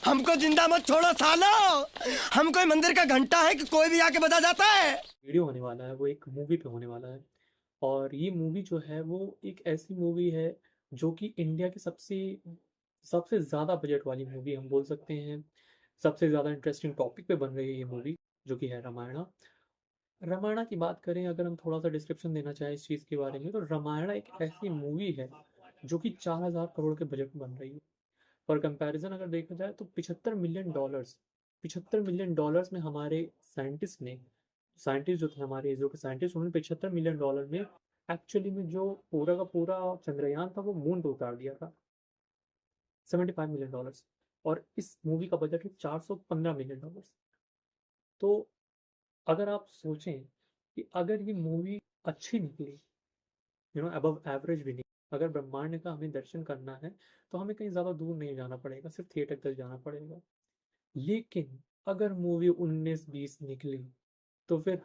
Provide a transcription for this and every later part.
हमको जिंदा मत छोड़ो सालो। हम कोई मंदिर का घंटा है कि कोई भी आके बजा जाता है। वीडियो होने वाला है वो एक मूवी पे होने वाला है। और ये मूवी जो है वो एक ऐसी मूवी है जो कि इंडिया की सबसे सबसे ज़्यादा बजट वाली मूवी हम बोल सकते हैं। सबसे ज़्यादा इंटरेस्टिंग टॉपिक पे बन रही है ये मूवी, जो कि है रामायणा। रामायणा की बात करें, अगर हम थोड़ा सा डिस्क्रिप्शन देना चाहें इस चीज़ के बारे में, तो रामायणा एक ऐसी मूवी है जो कि 4,000 करोड़ के बजट में बन रही है। फॉर कंपैरिजन अगर देखा जाए तो 75 मिलियन डॉलर्स में हमारे साइंटिस्ट जो थे हमारे इसरो के साइंटिस्ट, उन्होंने 75 मिलियन डॉलर में एक्चुअली में जो पूरा का पूरा चंद्रयान था वो मून पे उतार दिया था। 75 मिलियन डॉलर्स। और इस मूवी का बजट है 415 मिलियन डॉलर्स। तो अगर आप सोचें कि अगर ये मूवी अच्छी निकली, अबव एवरेज भी नहीं, अगर ब्रह्मांड का हमें दर्शन करना है तो हमें कहीं ज़्यादा दूर नहीं जाना पड़ेगा, सिर्फ थिएटर तक जाना पड़ेगा। लेकिन अगर मूवी 19-20 निकली तो फिर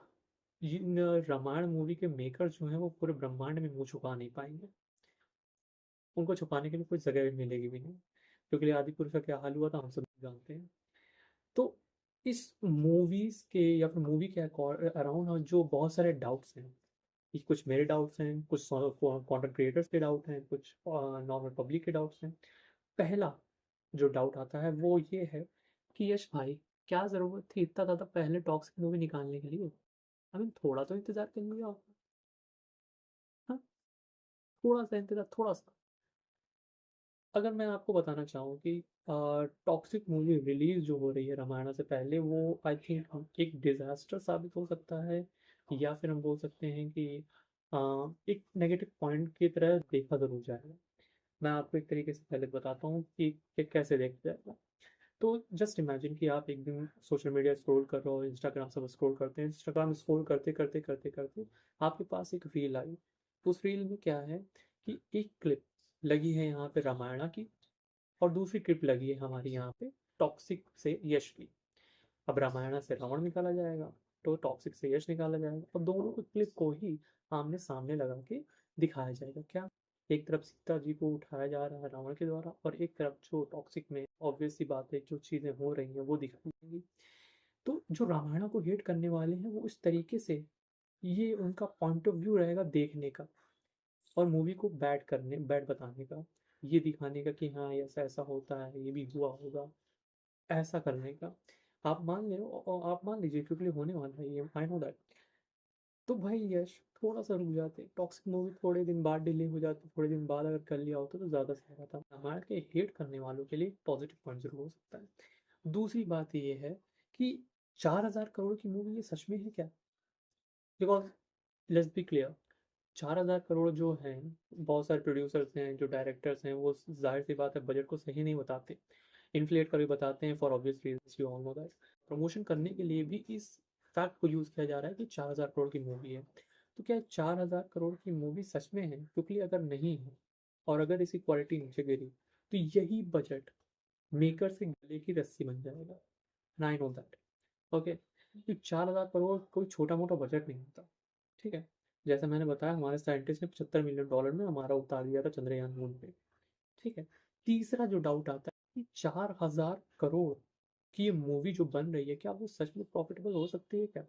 इन रामायण मूवी के मेकर जो हैं वो पूरे ब्रह्मांड में मुंह छुपा नहीं पाएंगे। उनको छुपाने के लिए कोई जगह भी मिलेगी भी नहीं, क्योंकि आदि पुरुष का क्या हाल हुआ था हम सब जानते हैं। तो इस मूवीज के या फिर मूवी के अराउंड जो बहुत सारे डाउट्स हैं, कि कुछ मेरे डाउट्स हैं, कुछ कंटेंट क्रिएटर्स के डाउट हैं, कुछ नॉर्मल पब्लिक के डाउट्स हैं। पहला जो डाउट आता है वो ये है कि यश भाई, क्या ज़रूरत थी इतना ज़्यादा पहले टॉक्सिक मूवी निकालने के लिए? आई मीन थोड़ा तो इंतज़ार कर लिया आपने। हाँ, थोड़ा सा इंतज़ार, थोड़ा सा। अगर मैं आपको बताना चाहूँ कि टॉक्सिक मूवी रिलीज जो हो रही है रामायण से पहले, वो आई थिंक एक डिजास्टर साबित हो सकता है, या फिर हम बोल सकते हैं कि एक नेगेटिव पॉइंट की तरह देखा जरूर जाएगा। मैं आपको एक तरीके से पहले बताता हूँ कि कैसे देखा जाएगा। तो जस्ट इमेजिन कि आप एक दिन सोशल मीडिया स्क्रॉल कर रहे हो, इंस्टाग्राम सब स्क्रॉल करते हैं, इंस्टाग्राम स्क्रॉल करते करते करते करते आपके पास एक रील आई। उस रील में क्या है कि एक क्लिप लगी है यहाँ पे रामायणा की, और दूसरी क्लिप लगी है हमारी यहाँ पे टॉक्सिक से यश की। अब रामायणा से रावण निकाला जाएगा, तो टॉक्सिक से यश निकाला जाएगा, और दोनों को क्लिप को ही आमने सामने लगा के दिखाया जाएगा। क्या एक तरफ सीता जी को उठाया जा रहा है रावण के द्वारा, और एक तरफ जो टॉक्सिक में ऑब्वियस सी बात है जो चीज़ें हो रही हैं वो दिखाई जाएंगी। तो जो रामायणा को हेट करने वाले हैं वो इस तरीके से, ये उनका पॉइंट ऑफ व्यू रहेगा देखने का, और मूवी को बैड बताने का, ये दिखाने का कि हाँ ऐसा ऐसा होता है, ये भी हुआ होगा, ऐसा करने का। आप मान लीजिए, क्योंकि होने वाला है ये, आई नो दैट। तो भाई यश, थोड़ा सा रुक जाते, टॉक्सिक मूवी थोड़े दिन बाद डिले हो जाती, थोड़े दिन बाद अगर कर लिया होता तो ज़्यादा सही रहता। रामायण के हेट करने वालों के लिए पॉजिटिव पॉइंट जरूर हो सकता है। दूसरी बात ये है कि 4,000 करोड़ की मूवी ये सच में है क्या? Because let's be clear, 4,000 crore जो हैं, बहुत सारे प्रोड्यूसर्स हैं, जो डायरेक्टर्स हैं, वो जाहिर सी बात है बजट को सही नहीं बताते, इन्फ्लेट करके बताते हैं for obvious reasons, you all know that. Promotion करने के लिए भी इस फैक्ट को यूज़ किया जा रहा है कि 4,000 करोड़ की मूवी है। तो क्या 4,000 करोड़ की मूवी सच में है? क्योंकि अगर नहीं है, और अगर इसकी क्वालिटी नीचे गिरी, तो यही बजट मेकर से गले की रस्सी बन जाएगा। I know that. ओके, तो 4,000 करोड़ कोई छोटा मोटा बजट नहीं होता। ठीक है, जैसे मैंने बताया हमारे साइंटिस्ट ने 75 मिलियन डॉलर में हमारा उतार दिया था चंद्रयान मून पे। ठीक है। तीसरा जो डाउट आता है कि 4,000 करोड़ की ये मूवी जो बन रही है, क्या वो सच में प्रॉफिटेबल हो सकती है क्या?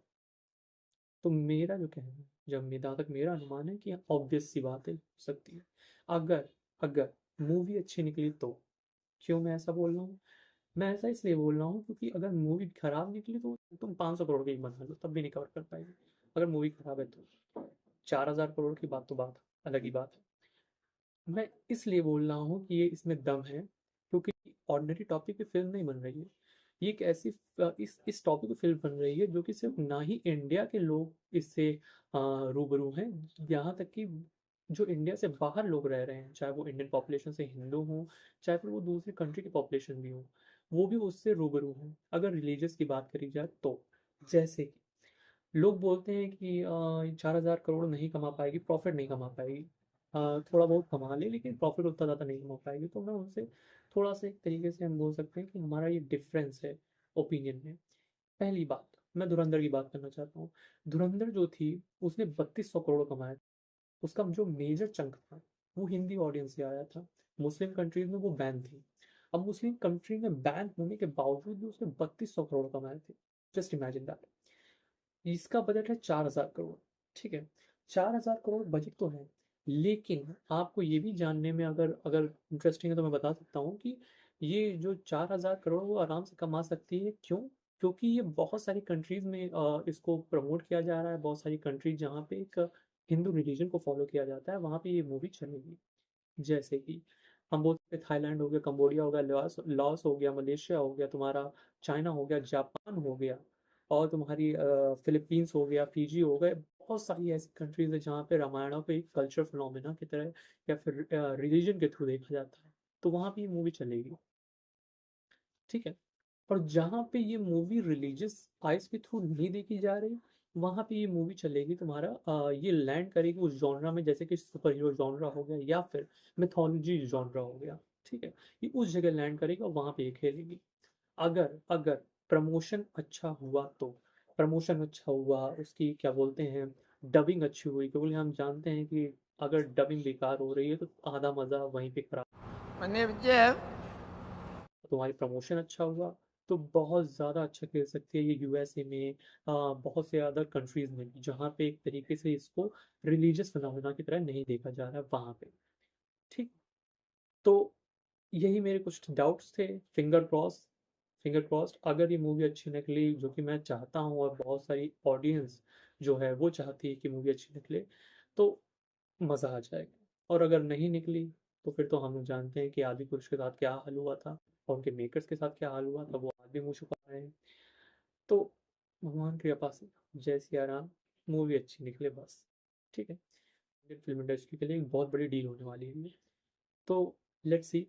तो मेरा जो कहना है, जब जहाँ तक मेरा अनुमान है कि ऑब्वियस सी बात है हो सकती है। अगर अगर मूवी अच्छी निकली तो। क्यों मैं ऐसा बोल रहा हूँ? मैं ऐसा इसलिए बोल रहा हूँ क्योंकि अगर मूवी खराब निकली तो तुम 500 करोड़ की बना लो तब भी नहीं कवर कर पाएगी, अगर मूवी खराब है तो। 4,000 करोड़ की बात तो बात अलग ही बात है। मैं इसलिए बोल रहा हूँ कि ये इसमें दम है, क्योंकि ऑर्डिनरी टॉपिक पे फिल्म नहीं बन रही है। ये एक ऐसी इस टॉपिक पे फिल्म बन रही है जो कि सिर्फ ना ही इंडिया के लोग इससे रूबरू हैं, यहाँ तक कि जो इंडिया से बाहर लोग रह रहे हैं, चाहे वो इंडियन पॉपुलेशन से हिंदू हों, चाहे फिर वो दूसरी कंट्री की पॉपुलेशन भी हो, वो भी उससे रूबरू हैं अगर रिलीजियस की बात करी जाए तो। जैसे कि लोग बोलते हैं कि 4,000 करोड़ नहीं कमा पाएगी, प्रॉफिट नहीं कमा पाएगी। थोड़ा बहुत कमा ले लेकिन प्रॉफिट उतना ज़्यादा नहीं कमा पाएगी। तो मैं उनसे थोड़ा सा एक तरीके से हम बोल सकते हैं कि हमारा ये डिफरेंस है ओपिनियन में। पहली बात, मैं धुरंधर की बात करना चाहता हूँ। धुरंधर जो थी उसने 3,200 करोड़ कमाए। उसका जो मेजर चंक था वो हिंदी ऑडियंस से आया था, मुस्लिम कंट्रीज में वो बैन थी। अब मुस्लिम कंट्री में बैन होने के बावजूद भी उसने 3200 करोड़ कमाए थे। Just imagine that. इसका बजट है 4000 करोड़। ठीक है, 4000 करोड़ बजट तो है, लेकिन आपको ये भी जानने में अगर अगर इंटरेस्टिंग है तो मैं बता सकता हूँ कि ये जो 4000 करोड़ वो आराम से कमा सकती है। क्यों? क्योंकि ये बहुत सारी कंट्रीज में इसको प्रमोट किया जा रहा है। बहुत सारी कंट्रीज जहाँ पे एक हिंदू रिलीजन को फॉलो किया जाता है, वहाँ पे ये मूवी चलेगी। जैसे कि हम बोल सकते हैं थाईलैंड हो गया, कंबोडिया हो गया, लाओस लाओस हो गया, मलेशिया हो गया, तुम्हारा चाइना हो गया, जापान हो गया, और तुम्हारी फिलीपींस हो गया, फिजी हो गए। बहुत सारी ऐसी कंट्रीज है जहाँ पे रामायण को एक कल्चर फिनोमेना की तरह या फिर रिलीजन के थ्रू देखा जाता है, तो वहाँ पे ये मूवी चलेगी। ठीक है। और जहाँ पे ये मूवी रिलीजियस आइज के थ्रू नहीं देखी जा रही, वहाँ पे ये मूवी चलेगी तुम्हारा ये लैंड करेगी उस जॉनरा में, जैसे कि सुपर हीरो जॉनरा हो गया या फिर मिथोलॉजी जॉनरा हो गया। ठीक है, ये उस जगह लैंड करेगी और वहाँ पे ये खेलेगी। अगर अगर प्रमोशन अच्छा हुआ तो, प्रमोशन अच्छा हुआ, उसकी क्या बोलते हैं, डबिंग अच्छी हुई, क्योंकि हम जानते हैं कि अगर डबिंग बेकार हो रही है तो आधा मज़ा वहीं पे खराब। तुम्हारी प्रमोशन अच्छा हुआ तो बहुत ज़्यादा अच्छा खेल सकती है ये यूएसए में, बहुत से अदर कंट्रीज में भी, जहाँ पे एक तरीके से इसको रिलीजियस फिनोमेना की तरह नहीं देखा जा रहा है वहाँ पे। ठीक। तो यही मेरे कुछ डाउट्स थे। फिंगर क्रॉस, फिंगर क्रॉस्ड अगर ये मूवी अच्छी निकली, जो कि मैं चाहता हूँ और बहुत सारी ऑडियंस जो है वो चाहती है कि मूवी अच्छी निकले, तो मज़ा आ जाएगा। और अगर नहीं निकली तो फिर तो हम लोग जानते हैं कि आदि पुरुष के साथ क्या हाल हुआ था और उनके मेकर्स के साथ क्या हाल हुआ था, वो आज भी मुँह छुपा रहे हैं। तो भगवान की कृपा से जय सिया राम, मूवी अच्छी निकले बस। ठीक है, इंडियन फिल्म इंडस्ट्री के लिए एक बहुत बड़ी डील होने वाली है ये। तो लेट्स सी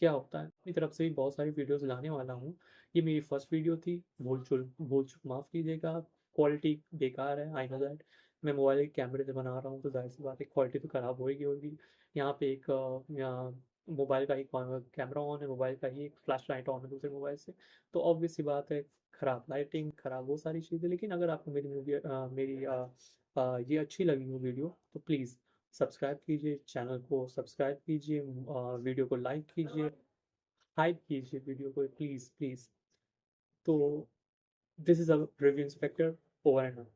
क्या होता है। अपनी तरफ से भी बहुत सारी वीडियोस लाने वाला हूँ। ये मेरी फर्स्ट वीडियो थी, भूल चूक माफ़ कीजिएगा। क्वालिटी बेकार है, आई नो दैट। मैं मोबाइल के कैमरे से बना रहा हूँ तो जाहिर सी बात है क्वालिटी तो ख़राब होएगी होगी। यहाँ पे एक यहाँ मोबाइल का ही कैमरा ऑन है, मोबाइल का ही एक फ्लैश लाइट ऑन है दूसरे मोबाइल से, तो ऑब्वियस सी बात है ख़राब लाइटिंग, ख़राब वो सारी चीज़ें। लेकिन अगर आपको मेरी मूवी मेरी ये अच्छी लगी हो वीडियो, तो प्लीज़ सब्सक्राइब कीजिए, चैनल को सब्सक्राइब कीजिए, वीडियो को लाइक कीजिए, हाइप कीजिए वीडियो को प्लीज़ प्लीज़। तो this is a review inspector, over and out.